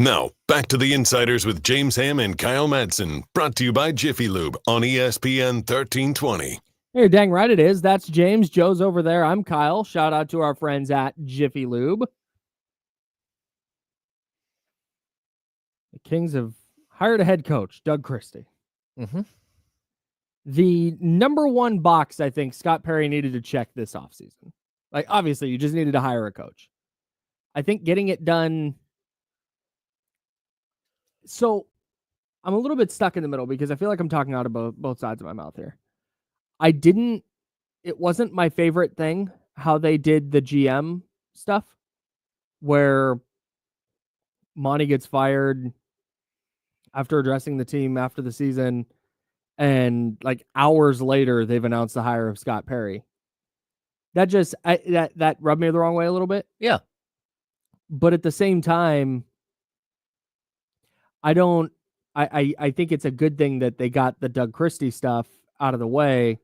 Now, back to the Insiders with James Ham and Kyle Madsen, brought to you by Jiffy Lube on ESPN 1320. Hey, dang right it is. That's James. Joe's over there. I'm Kyle. Shout out to our friends at Jiffy Lube. The Kings have hired a head coach, Doug Christie. Mm-hmm. The number one box I think Scott Perry needed to check this offseason. Like, obviously, you just needed to hire a coach. I think getting it done. So I'm a little bit stuck in the middle because I feel like I'm talking out of both sides of my mouth here. It wasn't my favorite thing how they did the GM stuff where Monty gets fired after addressing the team after the season, and like hours later they've announced the hire of Scott Perry. That that rubbed me the wrong way a little bit. Yeah. But at the same time, I think it's a good thing that they got the Doug Christie stuff out of the way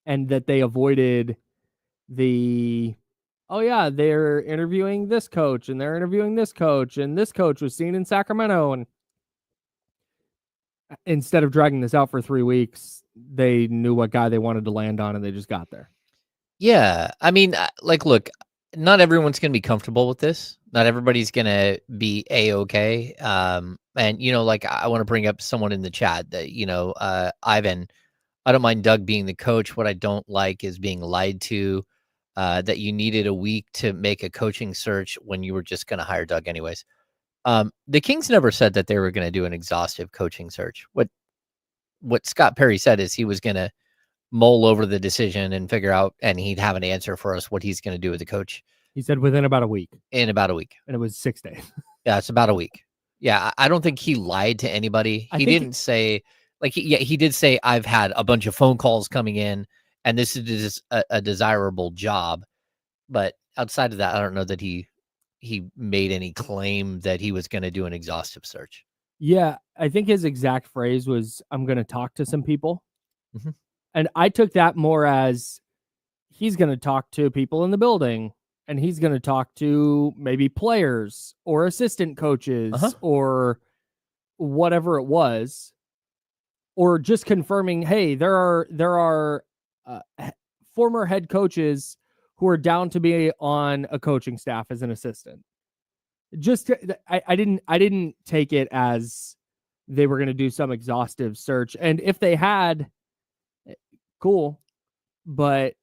and that they avoided they're interviewing this coach and they're interviewing this coach and this coach was seen in Sacramento, and instead of dragging this out for 3 weeks, they knew what guy they wanted to land on and they just got there. Yeah. I mean, look, not everyone's going to be comfortable with this. Not everybody's going to be A-okay. And, I want to bring up someone in the chat that, Ivan, I don't mind Doug being the coach. What I don't like is being lied to, that you needed a week to make a coaching search when you were just going to hire Doug anyways. The Kings never said that they were going to do an exhaustive coaching search. What Scott Perry said is he was going to mull over the decision and figure out, and he'd have an answer for us what he's going to do with the coach. He said within about a week. In about a week. And it was 6 days. Yeah, it's about a week. Yeah, I don't think he lied to anybody. He didn't say, he did say, I've had a bunch of phone calls coming in, and this is a desirable job. But outside of that, I don't know that he made any claim that he was going to do an exhaustive search. Yeah, I think his exact phrase was, I'm going to talk to some people. Mm-hmm. And I took that more as he's going to talk to people in the building, and he's going to talk to maybe players or assistant coaches or whatever it was, or just confirming, hey, there are former head coaches who are down to be on a coaching staff as an assistant. I didn't take it as they were going to do some exhaustive search. And if they had, cool. But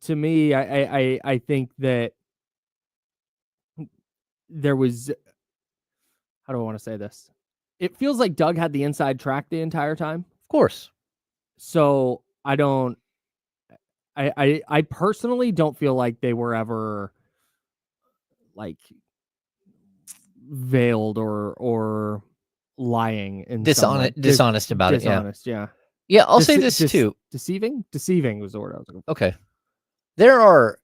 to me, I think that there was, how do I want to say this? It feels like Doug had the inside track the entire time. Of course. So I personally don't feel like they were ever like veiled or lying and dishonest about it. Yeah. Yeah, I'll say this too. Deceiving was the word I was looking for. Okay. There are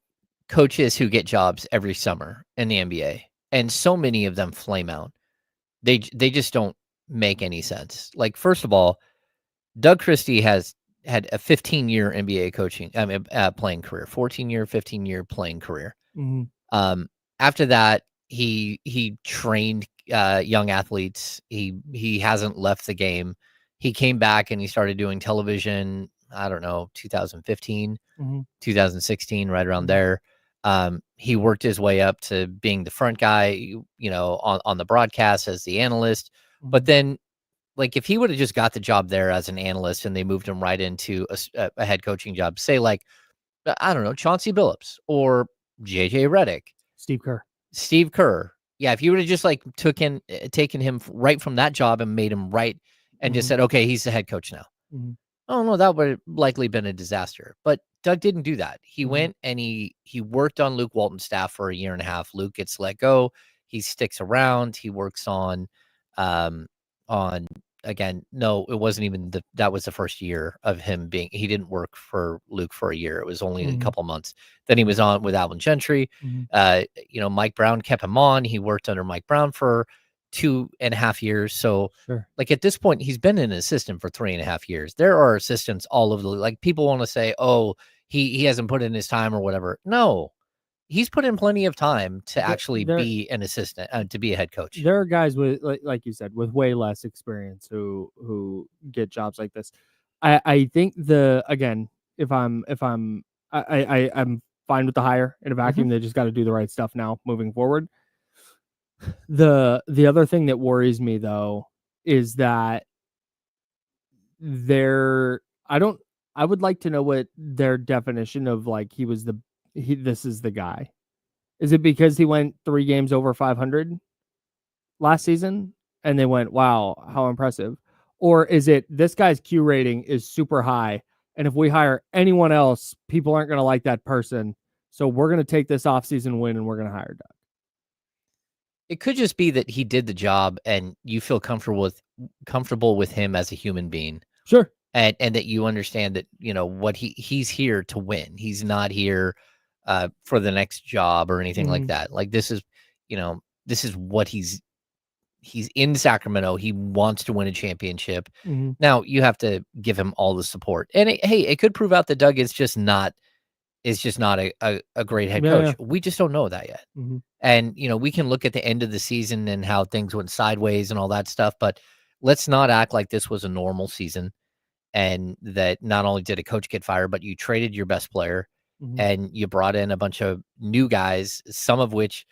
coaches who get jobs every summer in the NBA, and so many of them flame out. They just don't make any sense. Like, first of all, Doug Christie has had a 15-year NBA playing career, 14-year, 15-year playing career. Mm-hmm. After that, he trained young athletes. He hasn't left the game. He came back and he started doing television, I don't know, 2015, 2016, right around there. He worked his way up to being the front guy, on the broadcast as the analyst. Mm-hmm. But then, like, if he would have just got the job there as an analyst and they moved him right into a head coaching job, say, like, I don't know, Chauncey Billups or JJ Redick, Steve Kerr. Yeah, if you would have just like taken him right from that job and made him right and just said, okay, he's the head coach now. Mm-hmm. Oh no, that would have likely been a disaster. But Doug didn't do that. He went and he worked on Luke Walton's staff for a year and a half. Luke gets let go. He sticks around. He works on again, no, it wasn't even that was the first year of him he didn't work for Luke for a year. It was only a couple months. Then he was on with Alvin Gentry. Mike Brown kept him on. He worked under Mike Brown for 2.5 years. So like at this point, he's been an assistant for 3.5 years. There are assistants all over the, like, people want to say, oh, he hasn't put in his time or whatever. No, he's put in plenty of time to actually there- be an assistant, to be a head coach. There are guys with, like you said, with way less experience who get jobs like this. I think if I'm I'm fine with the hire in a vacuum. They just got to do the right stuff now moving forward. The other thing that worries me though is that I would like to know what their definition of like this is the guy. Is it because he went 3 games over 500 last season and they went, wow, how impressive? Or is it this guy's Q rating is super high, and if we hire anyone else, people aren't going to like that person, so we're going to take this offseason win and we're going to hire Doug? It could just be that he did the job and you feel comfortable with him as a human being. Sure. And that you understand that, what he's here to win. He's not here for the next job or anything like that. Like this is what he's in Sacramento. He wants to win a championship. Now you have to give him all the support. And it could prove out that Doug is just not a great head coach. Yeah. We just don't know that yet. And, we can look at the end of the season and how things went sideways and all that stuff, but let's not act like this was a normal season and that not only did a coach get fired, but you traded your best player and you brought in a bunch of new guys, some of which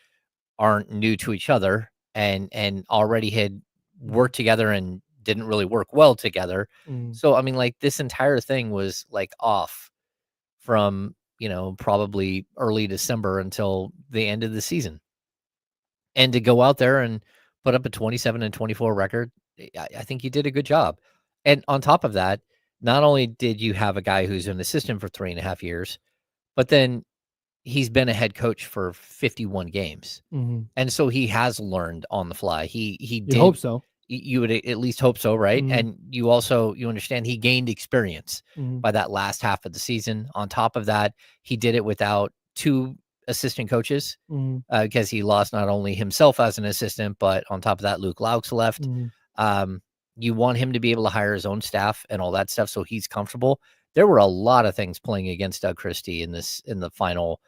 aren't new to each other and already had worked together and didn't really work well together. So, I mean, like this entire thing was like off from, probably early December until the end of the season. And to go out there and put up a 27-24 record, I think you did a good job. And on top of that, not only did you have a guy who's an assistant for 3.5 years, but then he's been a head coach for 51 games. And so he has learned on the fly. He did. Hope so. You would at least hope so, right? And you understand he gained experience by that last half of the season. On top of that, he did it without 2 assistant coaches because he lost not only himself as an assistant, but on top of that, Luke Laux left. You want him to be able to hire his own staff and all that stuff so he's comfortable. There were a lot of things playing against Doug Christie in the final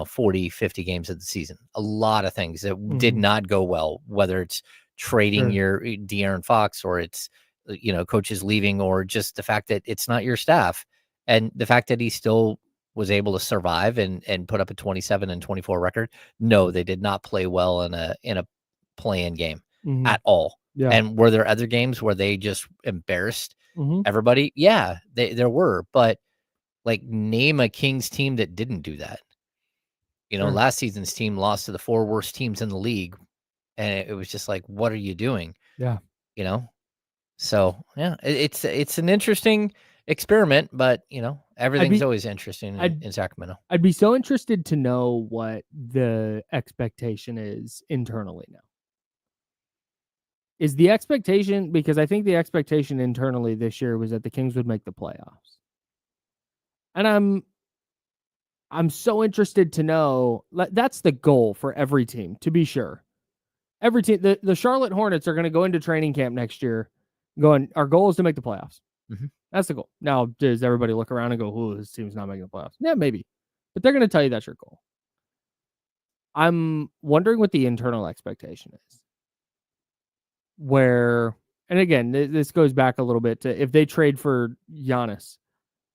40, 50 games of the season. A lot of things that did not go well, whether it's trading your De'Aaron Fox or it's, coaches leaving or just the fact that it's not your staff. And the fact that he still was able to survive and put up a 27-24 record. No, they did not play well in a play-in game at all. Yeah. And were there other games where they just embarrassed everybody? Yeah, there were. But like name a Kings team that didn't do that. Last season's team lost to the 4 worst teams in the league. And it was just like, what are you doing? Yeah. So yeah, it's an interesting experiment, but everything's always interesting in Sacramento. I'd be so interested to know what the expectation is internally now. Is the expectation, because I think the expectation internally this year was that the Kings would make the playoffs. And I'm so interested to know, that's the goal for every team, to be sure. Every team, the Charlotte Hornets are going to go into training camp next year going, our goal is to make the playoffs. That's the goal. Now, does everybody look around and go, "Ooh, this team's not making the playoffs"? Yeah, maybe. But they're going to tell you that's your goal. I'm wondering what the internal expectation is. Where, and again, this goes back a little bit to if they trade for Giannis,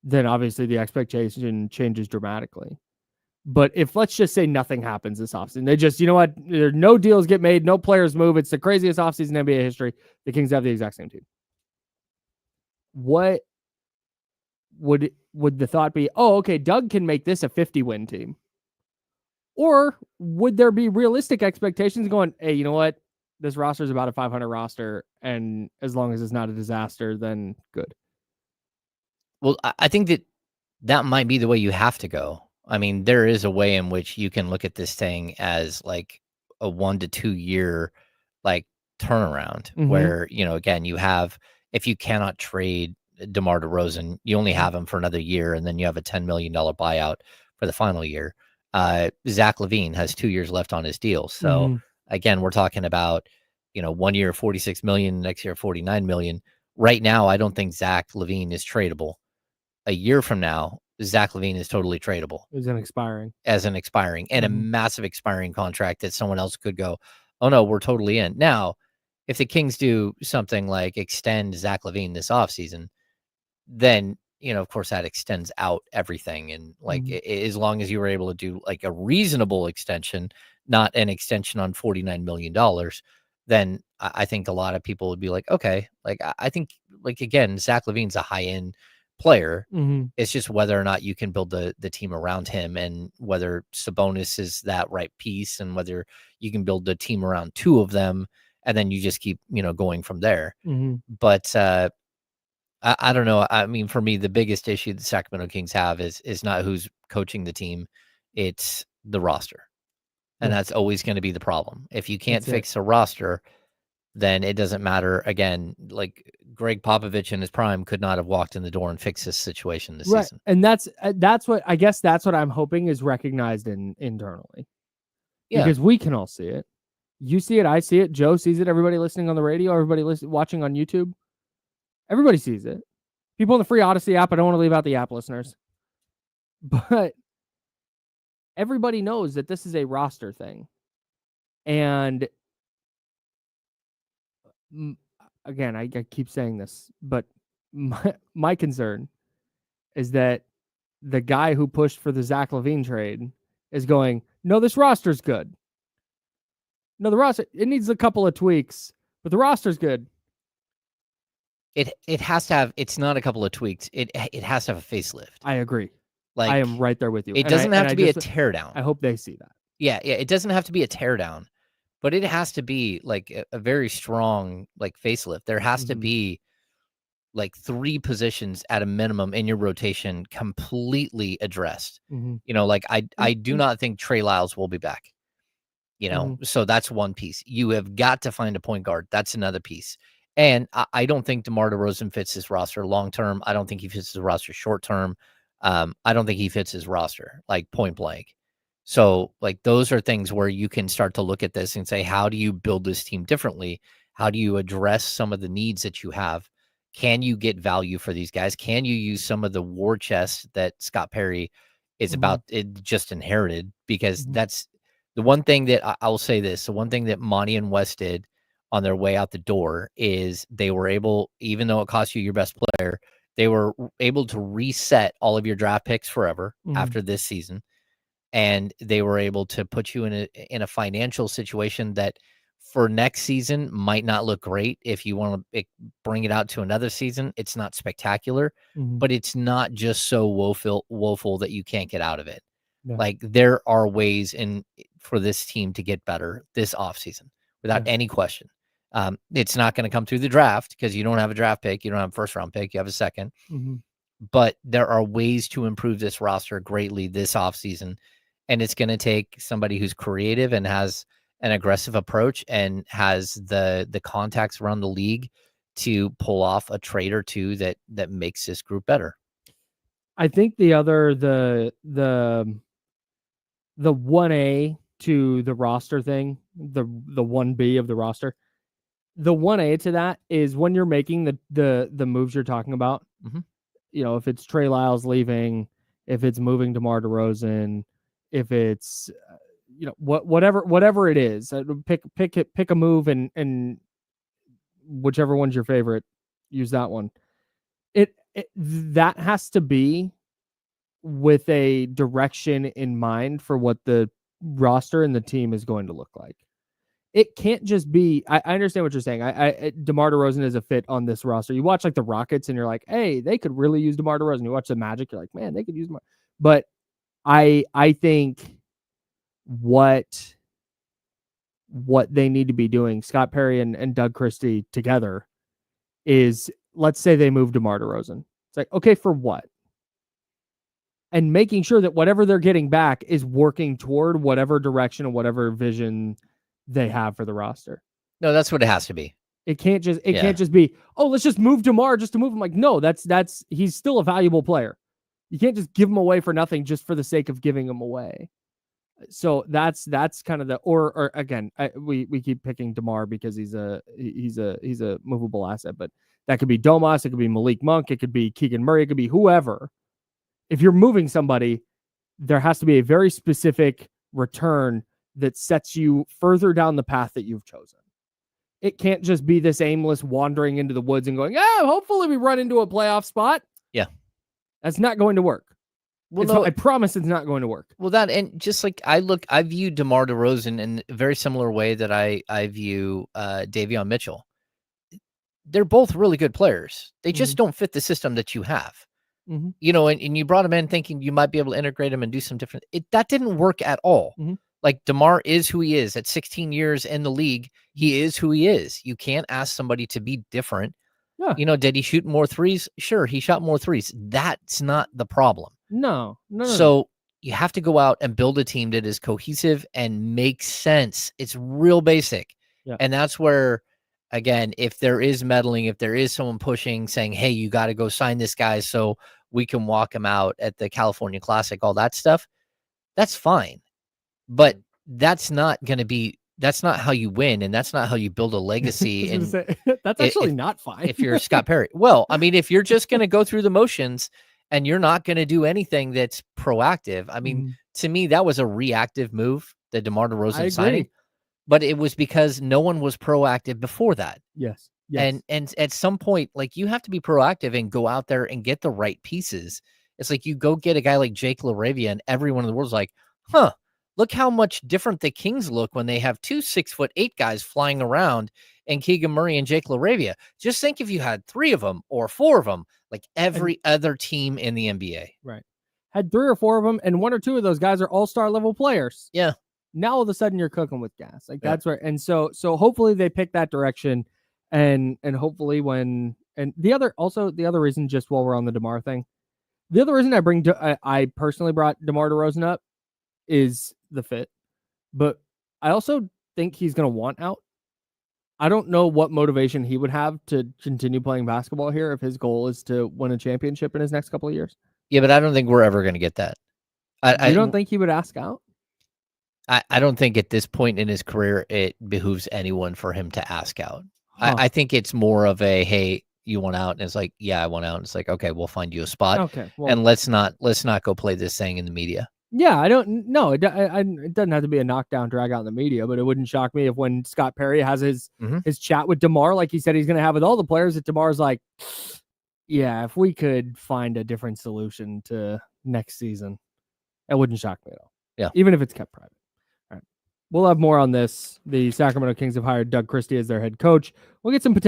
then obviously the expectation changes dramatically. But if, let's just say, nothing happens this offseason, they just, there no deals get made, no players move. It's the craziest offseason in NBA history. The Kings have the exact same team. What would the thought be? Oh, okay, Doug can make this a 50-win team. Or would there be realistic expectations going, hey, you know what? This roster is about a 500 roster, and as long as it's not a disaster, then good. Well, I think that might be the way you have to go. I mean, there is a way in which you can look at this thing as like a 1 to 2 year like turnaround where, again, you have, if you cannot trade DeMar DeRozan, you only have him for another year, and then you have a $10 million buyout for the final year. Zach LaVine has 2 years left on his deal. So again, we're talking about, 1 year, $46 million, next year, $49 million. Right now, I don't think Zach LaVine is tradable. A year from now, Zach LaVine is totally tradable Is an expiring. as an expiring and a massive expiring contract that someone else could go, oh no, we're totally in. Now, if the Kings do something like extend Zach LaVine this offseason, then, of course that extends out everything. And like, as long as you were able to do like a reasonable extension, not an extension on $49 million, then I think a lot of people would be like, okay, like, I think, like, again, Zach LaVine's a high end player. It's just whether or not you can build the team around him, and whether Sabonis is that right piece, and whether you can build the team around two of them, and then you just keep, going from there. But I don't know. I mean, for me, the biggest issue the Sacramento Kings have is not who's coaching the team, it's the roster. And that's always going to be the problem. If you can't fix a roster, then it doesn't matter. Again, like Greg Popovich in his prime could not have walked in the door and fixed this situation this season. And that's what I'm hoping is recognized internally. Yeah. Because we can all see it. You see it, I see it, Joe sees it, everybody listening on the radio, everybody watching on YouTube. Everybody sees it. People in the free Odyssey app, I don't want to leave out the app listeners. But everybody knows that this is a roster thing. And again, I keep saying this, but my concern is that the guy who pushed for the Zach LaVine trade is going, no, this roster's good. No, the roster, it needs a couple of tweaks, but the roster's good. It has to have, it's not a couple of tweaks. It has to have a facelift. I agree. Like, I am right there with you. It doesn't have to be a teardown. I hope they see that. Yeah. It doesn't have to be a teardown, but it has to be like a very strong like facelift. There has to be like 3 positions at a minimum in your rotation completely addressed. Like I do not think Trey Lyles will be back. So that's one piece. You have got to find a point guard. That's another piece. And I don't think DeMar DeRozan fits his roster long term. I don't think he fits his roster short term. I don't think he fits his roster, like point blank. So like those are things where you can start to look at this and say, how do you build this team differently? How do you address some of the needs that you have? Can you get value for these guys? Can you use some of the war chest that Scott Perry is about it just inherited? Because that's the one thing that I will say this. The one thing that Monty and West did on their way out the door is they were able, even though it cost you your best player, they were able to reset all of your draft picks forever after this season. And they were able to put you in a financial situation that for next season might not look great. If you want to bring it out to another season, it's not spectacular, but it's not just so woeful that you can't get out of it. Yeah. Like there are ways for this team to get better this offseason without any question. It's not going to come through the draft because you don't have a draft pick. You don't have a first round pick. You have a second. But there are ways to improve this roster greatly this offseason. And it's going to take somebody who's creative and has an aggressive approach and has the contacts around the league to pull off a trade or two that makes this group better. I think the 1A to the roster thing, the 1B of the roster, the 1A to that is when you're making the moves you're talking about. If it's Trey Lyles leaving, if it's moving DeMar DeRozan, if it's whatever it is, pick a move and whichever one's your favorite, use that one. That has to be with a direction in mind for what the roster and the team is going to look like. It can't just be. I understand what you're saying. DeMar DeRozan is a fit on this roster. You watch like the Rockets, and you're like, hey, they could really use DeMar DeRozan. You watch the Magic, you're like, man, they could use DeMar. But I think what they need to be doing, Scott Perry and Doug Christie together, is let's say they move DeMar DeRozan. It's like, okay, for what? And making sure that whatever they're getting back is working toward whatever direction and whatever vision they have for the roster. No, that's what it has to be. It can't just be, oh, let's just move DeMar just to move him. Like, no, that's he's still a valuable player. You can't just give him away for nothing just for the sake of giving him away. So that's kind of the or again, we keep picking DeMar because he's a movable asset, but that could be Domas, it could be Malik Monk, it could be Keegan Murray, it could be whoever. if you're moving somebody, there has to be a very specific return that sets you further down the path that you've chosen. It can't just be this aimless wandering into the woods and going, hopefully we run into a playoff spot. Yeah. That's not going to work. Well, no, I promise it's not going to work. Well, and just like I view DeMar DeRozan in a very similar way that I view Davion Mitchell. They're both really good players. They just don't fit the system that you have. And you brought him in thinking you might be able to integrate him and do some different. That didn't work at all. Like DeMar is who he is. At 16 years in the league, he is who he is. You can't ask somebody to be different. Yeah. Did he shoot more threes? Sure, he shot more threes. That's not the problem. No. So you have to go out and build a team that is cohesive and makes sense. It's real basic. Yeah. And that's where, again, if there is meddling, if there is someone pushing, saying, hey, you got to go sign this guy so we can walk him out at the California Classic, all that stuff, that's fine. But that's not how you win, and that's not how you build a legacy. And that's actually not fine. If you're Scott Perry. Well, I mean, if you're just going to go through the motions and you're not going to do anything that's proactive, I mean, to me, that was a reactive move, the DeMar DeRozan signing. But it was because no one was proactive before that. Yes. And at some point, like, you have to be proactive and go out there and get the right pieces. It's like you go get a guy like Jake LaRavia, and everyone in the world's like, look how much different the Kings look when they have 2 6'8" guys flying around and Keegan Murray and Jake LaRavia. Just think if you had 3 of them or 4 of them, like every other team in the NBA. Right. Had 3 or 4 of them, and 1 or 2 of those guys are all-star level players. Yeah. Now all of a sudden you're cooking with gas. Like that's right. And so hopefully they pick that direction, and hopefully the other reason, just while we're on the DeMar thing, the other reason I personally brought DeMar DeRozan up is the fit, but I also think he's going to want out. I don't know what motivation he would have to continue playing basketball here if his goal is to win a championship in his next couple of years. Yeah, but I don't think we're ever going to get that. You don't think he would ask out? I don't think at this point in his career it behooves anyone for him to ask out. I think it's more of a, hey, you want out? And it's like, yeah, I want out. And it's like, okay, we'll find you a spot. Okay. Well, and let's not go play this thing in the media. Yeah, I don't know. It doesn't have to be a knockdown drag out in the media, but it wouldn't shock me if when Scott Perry has his chat with DeMar, like he said he's going to have with all the players, that DeMar's like, yeah, if we could find a different solution to next season, it wouldn't shock me at all. Yeah. Even if it's kept private. All right. We'll have more on this. The Sacramento Kings have hired Doug Christie as their head coach. We'll get some potential